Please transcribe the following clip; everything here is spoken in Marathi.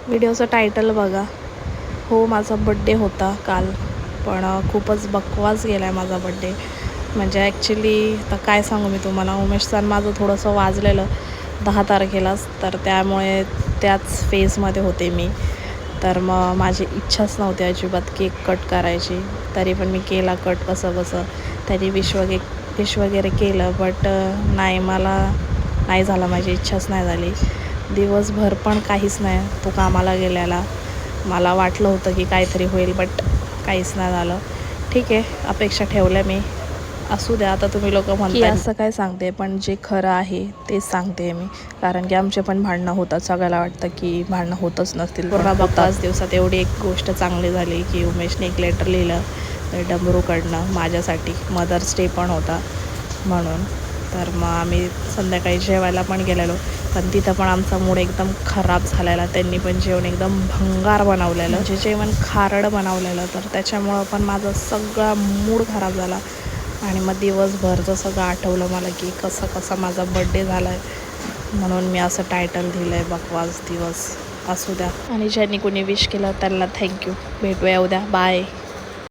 व्हिडिओचं टायटल बघा. हो, माझा बड्डे होता काल, पण खूपच बकवास गेला आहे माझा बड्डे. म्हणजे ॲक्च्युली तर काय सांगू मी तुम्हाला, उमेशचं माझं थोडंसं वाजलेलं 10 तारखेलाच, तर त्यामुळे त्याच फेजमध्ये होते मी. तर मग माझी इच्छाच नव्हती अजिबात केक कट करायची, तरी पण मी केला कट कसं त्याची विश वगैरे केलं. बट नाही, मला नाही झाला, माझी इच्छाच नाही झाली. दिवसभर पण काहीच नाही, तो कामाला गेलेला. मला वाटलं होतं की काहीतरी होईल, बट काहीच नाही झालं. ठीक आहे, अपेक्षा ठेवल्या मी. असू द्या, आता तुम्ही लोक म्हणता असं काय सांगते, पण जे खरं आहे तेच सांगते मी. कारण की आमचे पण भांडणं होतात, सगळ्याला वाटतं की भांडणं होतच नसतील, पूर्ण 5 दिवसात एवढी एक गोष्ट चांगली झाली की उमेशने एक लेटर लिहिलं डमरूकडनं माझ्यासाठी. मदर्स डे पण होता म्हणून. तर मग आम्ही संध्याकाळी जेवायला पण गेलेलो, पण तिथं पण आमचा मूड एकदम खराब झालेला. त्यांनी पण जेवण एकदम भंगार बनवलेलं, म्हणजे जेवण खारड बनवलेलं, तर त्याच्यामुळं पण माझा सगळा मूड खराब झाला. आणि मग दिवसभरचं सगळं आठवलं मला की कसा माझा बड्डे झाला आहे, म्हणून मी असं टायटल दिलं आहे, बकवास दिवस. असू द्या. आणि ज्यांनी कोणी विश केलं त्यांना थँक्यू. भेटूया उद्या. बाय.